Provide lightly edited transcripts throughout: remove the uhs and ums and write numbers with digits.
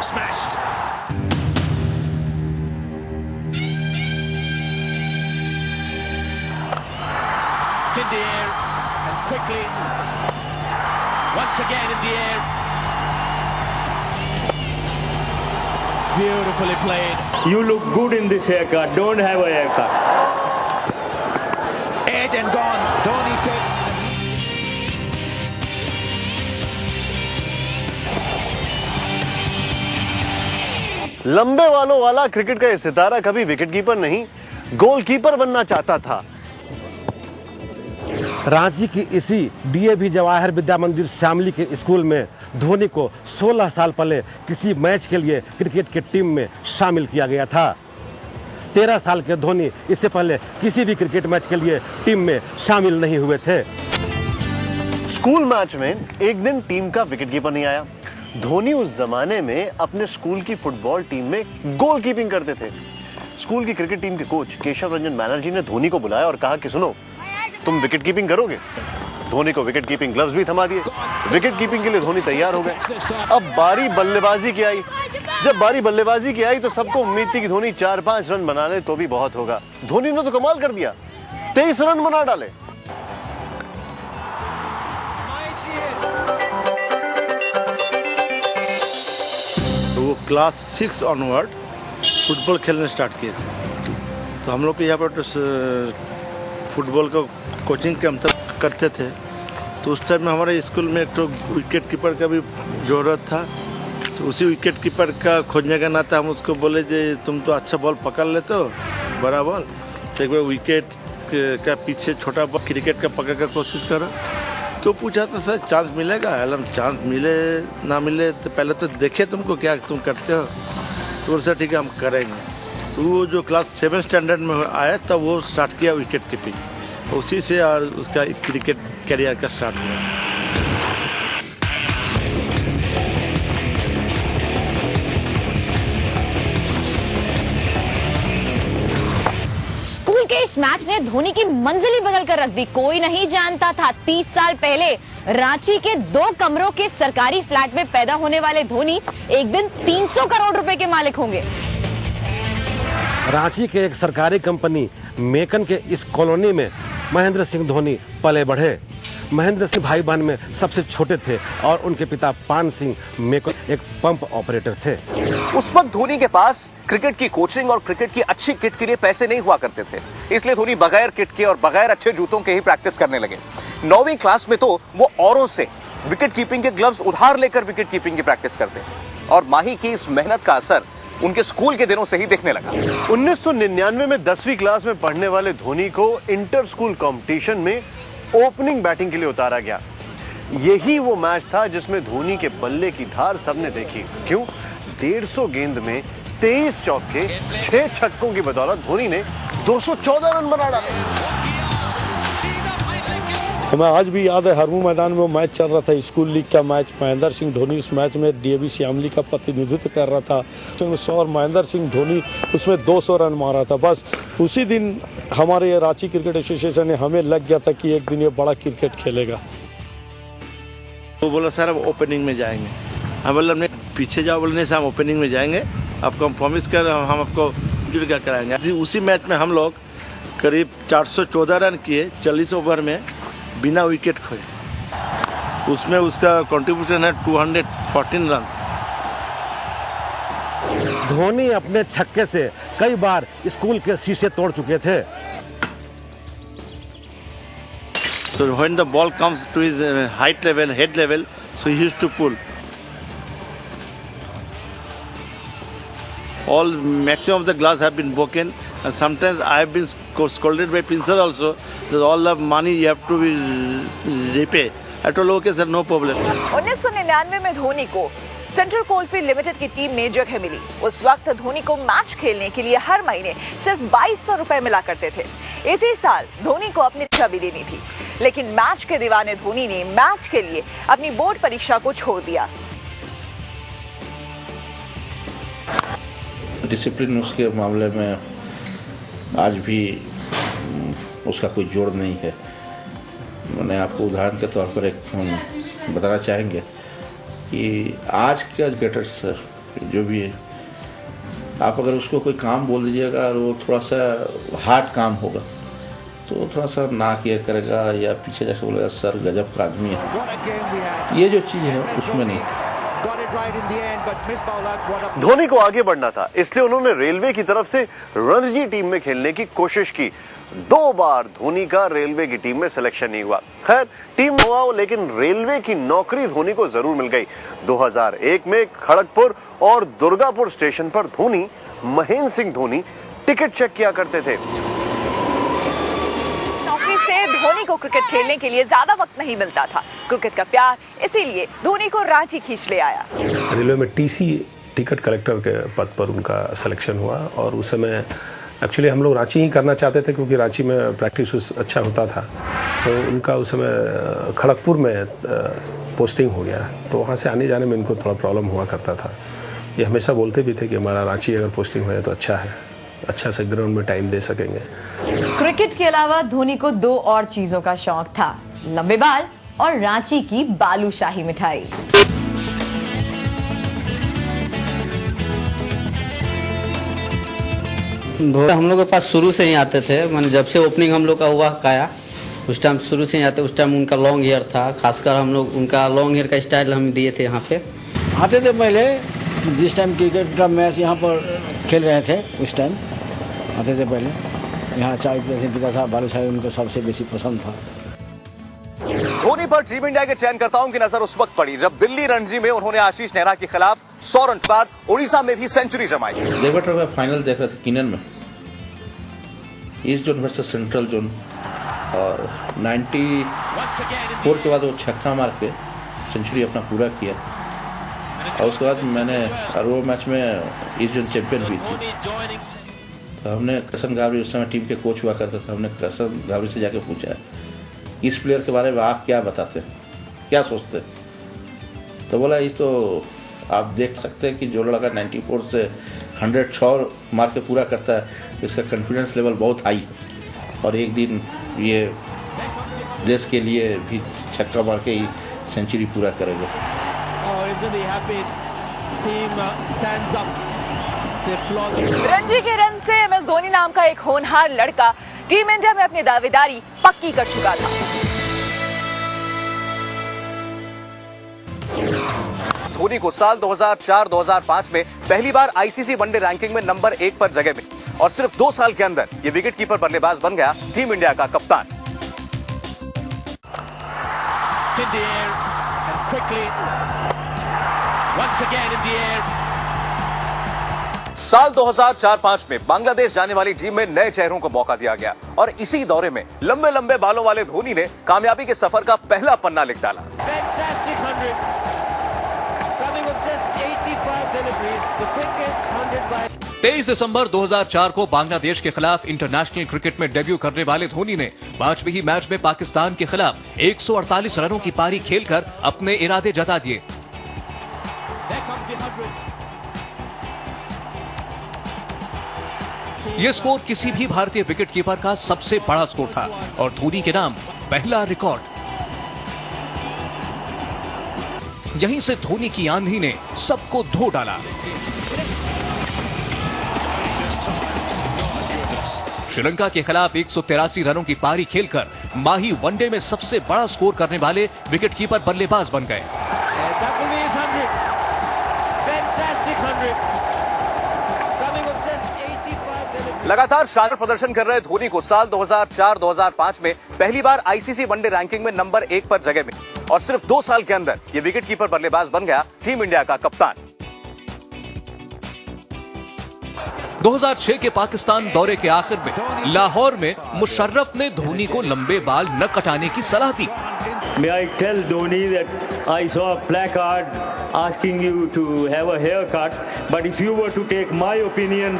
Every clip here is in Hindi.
Smashed. It's in the air and quickly once again in the air. Beautifully played. You look good in this haircut. Don't have a haircut. Edge and gone. Dhoni takes. लंबे वालों वाला क्रिकेट का ये सितारा कभी विकेटकीपर नहीं, गोलकीपर बनना चाहता था। रांची की इसी डीएवी जवाहर विद्या मंदिर शामली के स्कूल में धोनी को 16 साल पहले किसी मैच के लिए क्रिकेट की टीम में शामिल किया गया था। 13 साल के धोनी इससे पहले किसी भी क्रिकेट मैच के लिए टीम में शामिल नहीं हुए थे। स्कूल मैच में एक दिन टीम का विकेटकीपर नहीं आया। धोनी उस जमाने में अपने स्कूल की फुटबॉल टीम में गोलकीपिंग करते थे। स्कूल की क्रिकेट टीम के कोच केशव रंजन बैनर्जी ने धोनी को बुलाया और कहा कि सुनो, तुम विकेट कीपिंग करोगे। धोनी को विकेट कीपिंग ग्लव्स भी थमा दिए। विकेट कीपिंग के लिए धोनी तैयार हो गए। अब बारी बल्लेबाजी की आई। जब बारी बल्लेबाजी की आई तो सबको उम्मीद थी कि धोनी 4-5 रन बना ले तो भी बहुत होगा। धोनी ने तो कमाल कर दिया, 23 रन बना डाले। वो क्लास 6 ऑनवर्ड फुटबॉल खेलने स्टार्ट किए थे। तो हम लोग के यहाँ पर फुटबॉल का कोचिंग कैंप तक करते थे। तो उस टाइम में हमारे स्कूल में एक तो विकेट कीपर का भी ज़रूरत था। तो उसी विकेट कीपर का खोजने का नाता हम उसको बोले जे तुम तो अच्छा बॉल पकड़ लेते हो, बड़ा बॉल, तो एक बार विकेट का पीछे छोटा बॉल क्रिकेट का पकड़ कर कोशिश करो। तो पूछा तो सर चांस मिलेगा? हम चांस मिले ना मिले तो पहले तो देखे तुमको क्या तुम करते हो। तो सर ठीक है हम करेंगे। तो वो जो क्लास 7 स्टैंडर्ड में आया तब वो स्टार्ट किया विकेट कीपिंग। उसी से और उसका क्रिकेट करियर का स्टार्ट हुआ। स्कूल के इस मैच ने धोनी की मंजिल ही बदल कर रख दी। कोई नहीं जानता था 30 साल पहले रांची के 2 कमरों के सरकारी फ्लैट में पैदा होने वाले धोनी एक दिन 300 करोड़ रुपए के मालिक होंगे। रांची के एक सरकारी कंपनी मेकन के इस कॉलोनी में महेंद्र सिंह धोनी पले बढ़े। महेंद्र सिंह भाई बहन में सबसे छोटे थे और उनके पिता पान सिंह मेकन एक पंप ऑपरेटर थे। उस वक्त धोनी के पास क्रिकेट की कोचिंग और क्रिकेट की अच्छी किट के लिए पैसे नहीं हुआ करते थे, इसलिए धोनी बगैर किट के और बगैर अच्छे जूतों के ही प्रैक्टिस करने लगे। 9वीं क्लास में तो वो औरों से विकेट कीपिंग के ग्लव्स उधार लेकर विकेट कीपिंग की प्रैक्टिस करते और माही की इस मेहनत का असर उनके स्कूल के दिनों से ही दिखने लगा। 1999 में 10वीं क्लास में पढ़ने वाले धोनी को इंटर स्कूल कंपटीशन में ओपनिंग बैटिंग के लिए उतारा गया। यही वो मैच था जिसमें धोनी के बल्ले की धार सबने देखी। क्यों? 150 गेंद में 23 चौके 6 छक्कों की बदौलत धोनी ने 214 रन बना डाले। हमें आज भी याद है हरमू मैदान में मैच चल रहा था, स्कूल लीग का मैच। महेंद्र सिंह धोनी उस मैच में डीएवी शामली का प्रतिनिधित्व कर रहा था और महेंद्र सिंह धोनी उसमें 200 रन मारा था। बस उसी दिन हमारे रांची क्रिकेट एसोसिएशन ने हमें लग गया था कि एक दिन ये बड़ा क्रिकेट खेलेगा। वो बोला सर अब ओपनिंग में जाएंगे। हम बोले हमने पीछे जाओ, बोलने से हम ओपनिंग में जाएंगे, आपको हम प्रॉमिस कर हम आपको जुड़ कर कराएंगे। उसी मैच में हम लोग करीब 414 रन किए 40 ओवर में बिना विकेट खोए। उसमें उसका कंट्रीब्यूशन है 214 रन। धोनी अपने छक्के से कई बार स्कूल के शीशे तोड़ चुके थे। So when the ball comes to his height level, head level, so he used to pull. All maximum of the glass have been broken, and sometimes I have been scolded by pincers also. That all the money you have to be repay. I told okay sir, no problem. 1999 में धोनी को सेंट्रल कोलफील्ड लिमिटेड की टीम में जगह मिली। उस वक्त धोनी को मैच खेलने के लिए हर महीने सिर्फ 2200 रुपए मिला करते थे। इसी साल धोनी को अपनी परीक्षा भी देनी थी, लेकिन मैच के दीवाने धोनी ने मैच के लिए अपनी बोर्ड परीक्षा को छोड़ दिया। डिसिप्लिन उसके मामले में आज भी उसका कोई जोड़ नहीं है। मैंने आपको उदाहरण के तौर पर एक बताना चाहेंगे कि आज के क्रिकेटर्स जो भी है, आप अगर उसको कोई काम बोल दीजिएगा और वो थोड़ा सा हार्ड काम होगा तो थोड़ा सा ना किया करेगा या पीछे जाकर बोलेगा सर गजब का आदमी है। ये जो चीज़ है उसमें नहीं। धोनी को आगे बढ़ना था, इसलिए उन्होंने रेलवे की तरफ से रणजी टीम में खेलने की कोशिश की। 2 बार धोनी का रेलवे की टीम में सिलेक्शन नहीं हुआ। खैर टीम हुआ, लेकिन रेलवे की नौकरी धोनी को जरूर मिल गई। 2001 में खड़गपुर और दुर्गापुर स्टेशन पर धोनी, महेंद्र सिंह धोनी टिकट चेक किया करते थे। नौकरी से धोनी को क्रिकेट खेलने के लिए ज्यादा वक्त नहीं मिलता था। क्रिकेट का प्यार इसीलिए धोनी को रांची खींच ले आया। रेलवे में टीसी टिकट कलेक्टर के पद पर उनका सिलेक्शन हुआ और उस समय एक्चुअली हम लोग रांची ही करना चाहते थे क्योंकि रांची में प्रैक्टिस अच्छा होता था। तो उनका उस समय खड़गपुर में पोस्टिंग हो गया, तो वहाँ से आने जाने में इनको थोड़ा प्रॉब्लम हुआ करता था। ये हमेशा बोलते भी थे कि हमारा रांची अगर पोस्टिंग हो जाए तो अच्छा है, अच्छा से ग्राउंड में टाइम दे सकेंगे। क्रिकेट के अलावा धोनी को 2 और चीजों का शौक था, लंबे बाल और रांची की बालूशाही मिठाई। हम लोग के पास शुरू से ही आते थे, मैंने जब से ओपनिंग हम लोग का हुआ काया उस टाइम शुरू से ही आते। उस टाइम उनका लॉन्ग हेयर था, खासकर हम लोग उनका लॉन्ग हेयर का स्टाइल हम दिए थे। यहाँ पे आते थे पहले, जिस टाइम क्रिकेट का मैच यहाँ पर खेल रहे थे उस टाइम आते थे पहले। यहाँ चाय पीता था, बालूशाही उनको सबसे बेसी पसंद था। धोनी पर टीम इंडिया के चयनकर्ताओं की नजर उस वक्त पड़ी जब दिल्ली रणजी में उन्होंने आशीष नेहरा के खिलाफ 100 रन बाद उड़ीसा में भी सेंचुरी जमाई। देवट में फाइनल देख रहे थे किनन में, east zone versus central zone, और 94 के बाद वो छक्का मार के सेंचुरी अपना पूरा किया। और उसके बाद मैंने और वो मैच में ईस्ट जोन चैंपियन हुई थी। तो हमने करसन गावरी, उस समय टीम के कोच हुआ करते थे, हमने करसन गावरी से जाके पूछा इस प्लेयर के बारे में आप क्या बताते, क्या सोचते? तो बोला ये तो आप देख सकते हैं कि जो लड़का 94 से 106 मार के पूरा करता है, इसका कॉन्फिडेंस लेवल बहुत हाई है और एक दिन ये देश के लिए भी छक्का मार के ही सेंचुरी पूरा करेगा। रणजी के रन से एम एस धोनी नाम का एक होनहार लड़का टीम इंडिया में अपनी दावेदारी पक्की कर चुका था। धोनी को साल 2004-2005 में पहली बार आईसीसी वनडे रैंकिंग में नंबर 1 पर जगह मिली और सिर्फ 2 साल के अंदर ये विकेटकीपर बल्लेबाज बन गया टीम इंडिया का कप्तान। साल 2004-05 में बांग्लादेश जाने वाली टीम में नए चेहरों को मौका दिया गया और इसी दौरे में लंबे लंबे बालों वाले धोनी ने कामयाबी के सफर का पहला पन्ना लिख डाला। 23 दिसंबर 2004 को बांग्लादेश के खिलाफ इंटरनेशनल क्रिकेट में डेब्यू करने वाले धोनी ने 5वें ही मैच में पाकिस्तान के खिलाफ 148 रनों की पारी खेलकर अपने इरादे जता दिए। यह स्कोर किसी भी भारतीय विकेटकीपर का सबसे बड़ा स्कोर था और धोनी के नाम पहला रिकॉर्ड। यहीं से धोनी की आंधी ने सबको धो डाला। श्रीलंका के खिलाफ 183 रनों की पारी खेलकर माही वनडे में सबसे बड़ा स्कोर करने वाले विकेटकीपर बल्लेबाज बन गए। लगातार शानदार प्रदर्शन कर रहे धोनी को साल 2004-2005 में पहली बार आईसीसी वनडे रैंकिंग में नंबर 1 पर जगह मिली और सिर्फ 2 साल के अंदर ये विकेटकीपर बल्लेबाज बन गया टीम इंडिया का कप्तान। 2006 के पाकिस्तान दौरे के आखिर में लाहौर में मुशर्रफ ने धोनी को लंबे बाल न कटाने की सलाह दी। May I tell Dhoni that I saw a placard asking you to have a haircut, but if you were to take my opinion,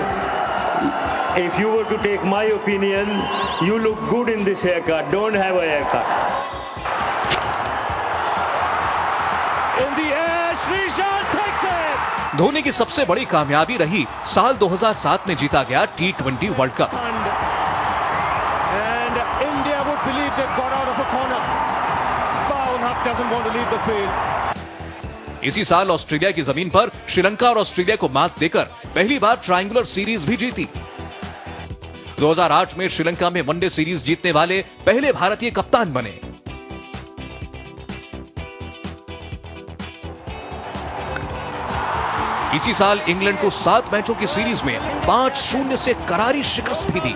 you look good in this haircut. Don't have a haircut. In the air, Sreesanth takes it. Dhoni की सबसे बड़ी कामयाबी रही साल 2007 में जीता गया T20 world cup. And India would believe they've got out of a corner. Doesn't want to leave the field. इसी साल ऑस्ट्रेलिया की जमीन पर श्रीलंका और ऑस्ट्रेलिया को मात देकर पहली बार ट्रायंगुलर सीरीज भी जीती। 2008 में श्रीलंका में वनडे सीरीज जीतने वाले पहले भारतीय कप्तान बने। इसी साल इंग्लैंड को 7 मैचों की सीरीज में 5-0 से करारी शिकस्त भी दी।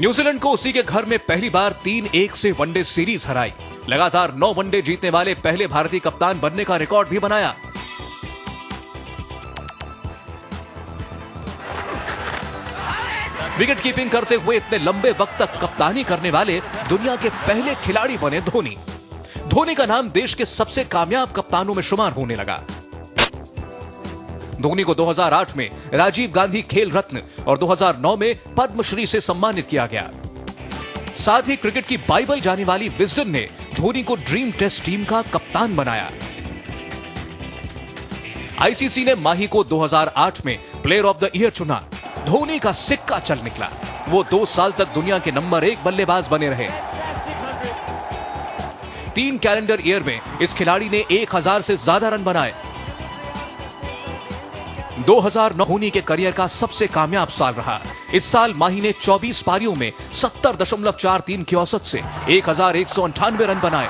न्यूजीलैंड को उसी के घर में पहली बार 3-1 से वनडे सीरीज हराई। लगातार 9 वनडे जीतने वाले पहले भारतीय कप्तान बनने का रिकॉर्ड भी बनाया। विकेट कीपिंग करते हुए इतने लंबे वक्त तक कप्तानी करने वाले दुनिया के पहले खिलाड़ी बने धोनी। धोनी का नाम देश के सबसे कामयाब कप्तानों में शुमार होने लगा। धोनी को 2008 में राजीव गांधी खेल रत्न और 2009 में पद्मश्री से सम्मानित किया गया। साथ ही क्रिकेट की बाइबल जाने वाली विजडन ने धोनी को ड्रीम टेस्ट टीम का कप्तान बनाया। आईसीसी ने माही को 2008 में प्लेयर ऑफ द ईयर चुना। धोनी का सिक्का चल निकला। वो 2 साल तक दुनिया के नंबर 1 बल्लेबाज बने रहे। 3 कैलेंडर ईयर में इस खिलाड़ी ने 1000 से ज्यादा रन बनाए। 2009 धोनी के करियर का सबसे कामयाब साल रहा। इस साल माही ने 24 पारियों में 70.43 की औसत से 1198 रन बनाए।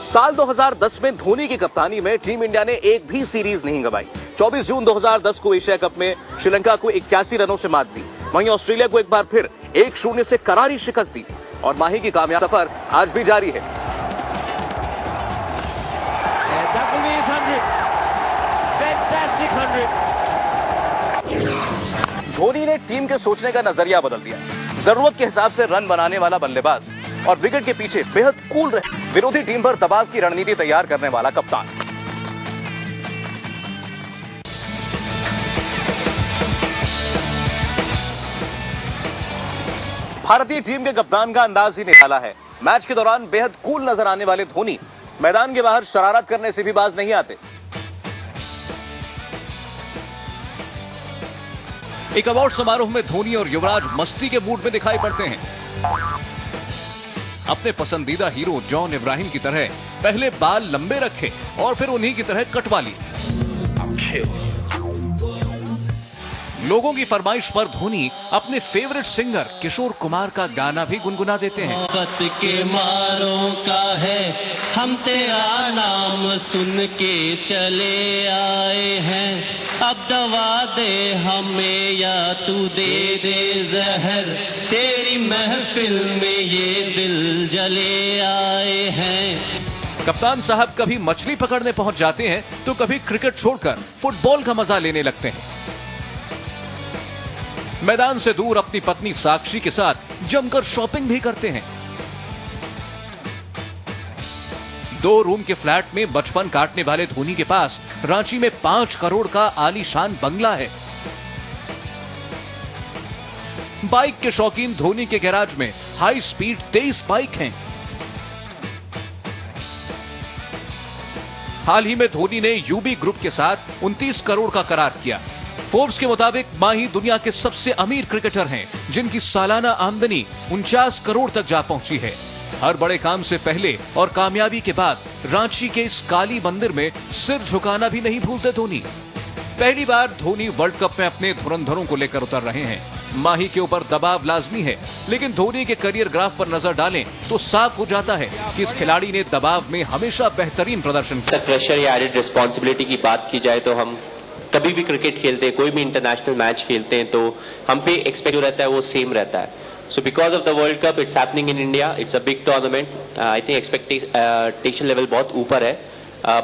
साल 2010 में धोनी की कप्तानी में टीम इंडिया ने एक भी सीरीज नहीं गंवाई। 24 जून 2010 को एशिया कप में श्रीलंका को 81 रनों से मात दी। वहीं ऑस्ट्रेलिया को एक बार फिर 1-0 से करारी शिकस्त दी और माही की कामयाब सफर आज भी जारी है। धोनी ने टीम के सोचने का नजरिया बदल दिया। जरूरत के हिसाब से रन बनाने वाला बल्लेबाज और विकेट के पीछे बेहद कूल रहे विरोधी टीम पर दबाव की रणनीति तैयार करने वाला कप्तान। भारतीय टीम के कप्तान का अंदाज ही निराला है। मैच के दौरान बेहद कूल नजर आने वाले धोनी मैदान के बाहर शरारत करने से भी बाज नहीं आते। एक अवार्ड समारोह में धोनी और युवराज मस्ती के मूड में दिखाई पड़ते हैं। अपने पसंदीदा हीरो जॉन इब्राहिम की तरह पहले बाल लंबे रखे और फिर उन्हीं की तरह कटवा लिए। लोगों की फरमाइश पर धोनी अपने फेवरेट सिंगर किशोर कुमार का गाना भी गुनगुना देते हैं। मोहब्बत के मारों का है, हम तेरा नाम सुन के चले आए हैं। अब दवा दे हमें या तू दे दे जहर, तेरी महफिल में ये दिल जले आए हैं। कप्तान साहब कभी मछली पकड़ने पहुंच जाते हैं तो कभी क्रिकेट छोड़कर फुटबॉल का मजा लेने लगते हैं। मैदान से दूर अपनी पत्नी साक्षी के साथ जमकर शॉपिंग भी करते हैं। 2 रूम के फ्लैट में बचपन काटने वाले धोनी के पास रांची में 5 करोड़ का आलीशान बंगला है। बाइक के शौकीन धोनी के गैराज में हाई स्पीड 23 बाइक हैं। हाल ही में धोनी ने यूबी ग्रुप के साथ 29 करोड़ का करार किया। फोर्ब्स के मुताबिक माही दुनिया के सबसे अमीर क्रिकेटर हैं, जिनकी सालाना आमदनी 49 करोड़ तक जा पहुंची है। हर बड़े काम से पहले और कामयाबी के बाद रांची के इस काली मंदिर में सिर झुकाना भी नहीं भूलते धोनी। पहली बार धोनी वर्ल्ड कप में अपने धुरंधरों को लेकर उतर रहे हैं। माही के ऊपर दबाव लाजमी है, लेकिन धोनी के करियर ग्राफ पर नजर डालें तो साफ हो जाता है कि इस खिलाड़ी ने दबाव में हमेशा बेहतरीन प्रदर्शन किया। प्रेशर या एडेड रिस्पॉन्सिबिलिटी की बात की जाए तो हम कभी भी क्रिकेट खेलते हैं, कोई भी इंटरनेशनल मैच खेलते हैं, तो हम पे एक्सपेक्ट जो रहता है वो सेम रहता है। So because of the world cup it's happening in India, it's a big tournament. I think expectation level बहुत ऊपर है,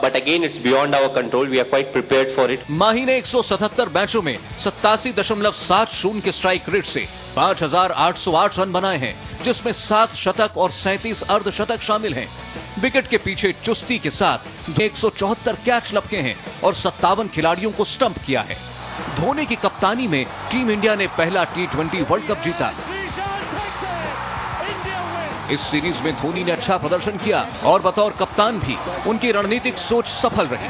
but again it's beyond our control, we are quite prepared for it. Mahi ने 177 मैचों में 87.70 के स्ट्राइक रेट से 5,808 रन बनाए हैं, जिसमें 7 शतक और 37 अर्धशतक शामिल हैं। विकेट के पीछे चुस्ती के साथ 174 कैच लपके हैं और 57 खिलाड़ियों को स्टंप किया है। धोनी की कप्तानी में टीम इंडिया ने पहला T20 वर्ल्ड कप जीता। इस सीरीज में धोनी ने अच्छा प्रदर्शन किया और बतौर कप्तान भी उनकी रणनीतिक सोच सफल रही।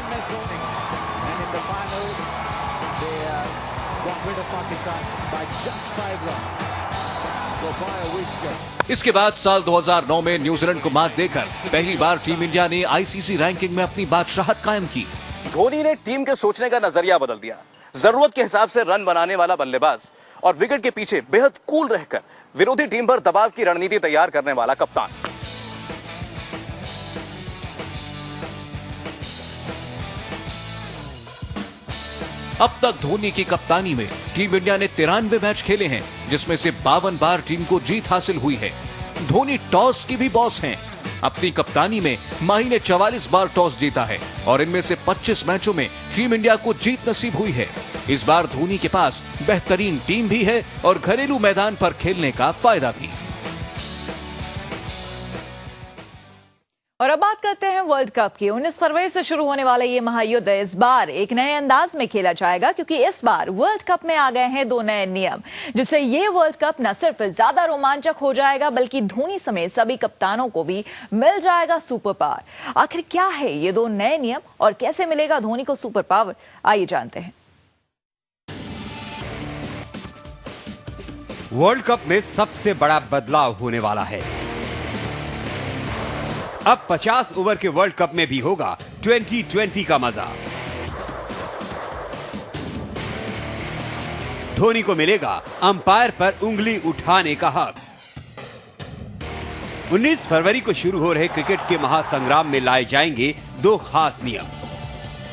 इसके बाद साल 2009 में न्यूजीलैंड को मात देकर पहली बार टीम इंडिया ने आईसीसी रैंकिंग में अपनी बादशाहत कायम की। धोनी ने टीम के सोचने का नजरिया बदल दिया। जरूरत के हिसाब से रन बनाने वाला बल्लेबाज और विकेट के पीछे बेहद कूल रहकर विरोधी टीम पर दबाव की रणनीति तैयार करने वाला कप्तान। अब तक धोनी की कप्तानी में टीम इंडिया ने 93 मैच खेले हैं, जिसमें से 52 बार टीम को जीत हासिल हुई है। धोनी टॉस की भी बॉस हैं। अपनी कप्तानी में माही ने 44 बार टॉस जीता है और इनमें से 25 मैचों में टीम इंडिया को जीत नसीब हुई है। इस बार धोनी के पास बेहतरीन टीम भी है और घरेलू मैदान पर खेलने का फायदा भी। और अब बात करते हैं वर्ल्ड कप की। 19 फरवरी से शुरू होने वाला ये महायुद्ध इस बार एक नए अंदाज में खेला जाएगा, क्योंकि इस बार वर्ल्ड कप में आ गए हैं 2 नए नियम, जिससे ये वर्ल्ड कप न सिर्फ ज्यादा रोमांचक हो जाएगा बल्कि धोनी समेत सभी कप्तानों को भी मिल जाएगा सुपर पावर। आखिर क्या है ये 2 नए नियम और कैसे मिलेगा धोनी को सुपर पावर, आइए जानते हैं। वर्ल्ड कप में सबसे बड़ा बदलाव होने वाला है। अब 50 ओवर के वर्ल्ड कप में भी होगा 2020 का मजा। धोनी को मिलेगा अंपायर पर उंगली उठाने का हक। 19 फरवरी को शुरू हो रहे क्रिकेट के महासंग्राम में लाए जाएंगे 2 खास नियम।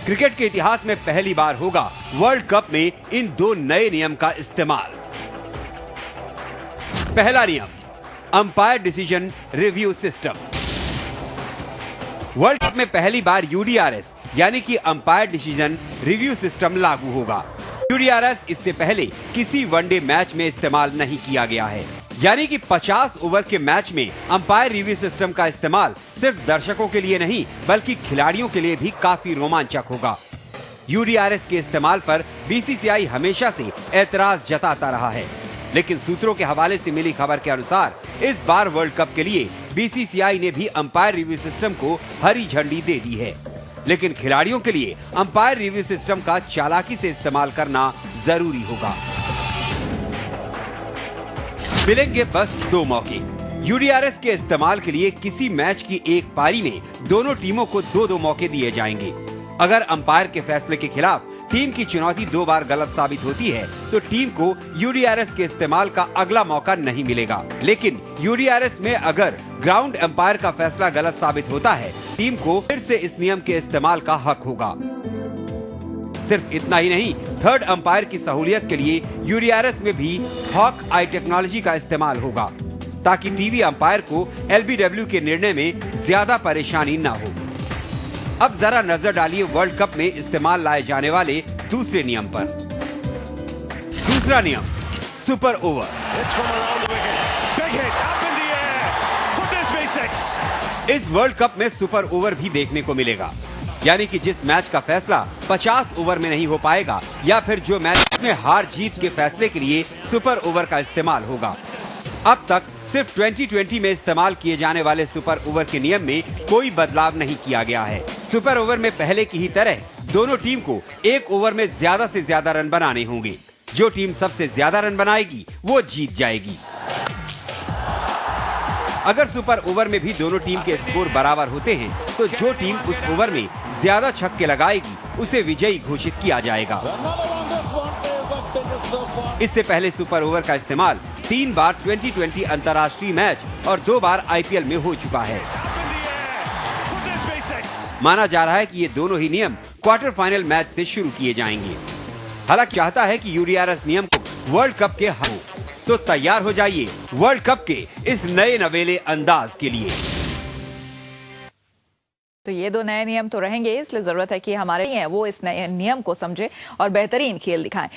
क्रिकेट के इतिहास में पहली बार होगा वर्ल्ड कप में इन 2 नए नियम का इस्तेमाल। पहला नियम, umpire decision review system. World cup में पहली बार यूडीआरएस यानी कि अंपायर डिसीजन रिव्यू सिस्टम लागू होगा। यूडीआरएस इससे पहले किसी वनडे मैच में इस्तेमाल नहीं किया गया है, यानी कि 50 ओवर के मैच में अंपायर रिव्यू सिस्टम का इस्तेमाल सिर्फ दर्शकों के लिए नहीं बल्कि खिलाड़ियों के लिए भी काफी रोमांचक होगा। यूडीआरएस के इस्तेमाल पर बीसीसीआई हमेशा से ऐतराज जताता रहा है, लेकिन सूत्रों के हवाले से मिली खबर के अनुसार इस बार वर्ल्ड कप के लिए बीसीसीआई ने भी अंपायर रिव्यू सिस्टम को हरी झंडी दे दी है। लेकिन खिलाड़ियों के लिए अंपायर रिव्यू सिस्टम का चालाकी से इस्तेमाल करना जरूरी होगा। मिलेंगे बस 2 मौके। यूडीआरएस के इस्तेमाल के लिए किसी मैच की एक पारी में दोनों टीमों को 2-2 मौके दिए जाएंगे। अगर अंपायर के फैसले के खिलाफ टीम की चुनौती 2 बार गलत साबित होती है तो टीम को यूडीआरएस के इस्तेमाल का अगला मौका नहीं मिलेगा। लेकिन यूडीआरएस में अगर ग्राउंड अंपायर का फैसला गलत साबित होता है, टीम को फिर से इस नियम के इस्तेमाल का हक होगा। सिर्फ इतना ही नहीं, थर्ड अंपायर की सहूलियत के लिए यूडीआरएस में भी हॉक आई टेक्नोलॉजी का इस्तेमाल होगा, ताकि टीवी अंपायर को एलबीडब्ल्यू के निर्णय में ज्यादा परेशानी न हो। अब जरा नजर डालिए वर्ल्ड कप में इस्तेमाल लाए जाने वाले दूसरे नियम पर। दूसरा नियम, सुपर ओवर। इस वर्ल्ड कप में सुपर ओवर भी देखने को मिलेगा, यानी कि जिस मैच का फैसला 50 ओवर में नहीं हो पाएगा या फिर जो मैच में हार जीत के फैसले के लिए सुपर ओवर का इस्तेमाल होगा। अब तक सिर्फ 2020 में इस्तेमाल किए जाने वाले सुपर ओवर के नियम में कोई बदलाव नहीं किया गया है। सुपर ओवर में पहले की ही तरह दोनों टीम को 1 ओवर में ज्यादा से ज्यादा रन बनाने होंगे। जो टीम सबसे ज्यादा रन बनाएगी वो जीत जाएगी। अगर सुपर ओवर में भी दोनों टीम के स्कोर बराबर होते हैं तो जो टीम उस ओवर में ज्यादा छक्के लगाएगी उसे विजयी घोषित किया जाएगा। इससे पहले सुपर ओवर का इस्तेमाल 3 बार 2020 अंतर्राष्ट्रीय मैच और 2 बार आईपीएल में हो चुका है। माना जा रहा है कि ये दोनों ही नियम क्वार्टर फाइनल मैच से शुरू किए जाएंगे। हालांकि चाहता है कि यूडीआरएस नियम को वर्ल्ड कप के हो, तो तैयार हो जाइए वर्ल्ड कप के इस नए नवेले अंदाज के लिए। तो ये 2 नए नियम तो रहेंगे, इसलिए जरूरत है कि हमारे वो इस नए नियम को समझे और बेहतरीन खेल दिखाएं।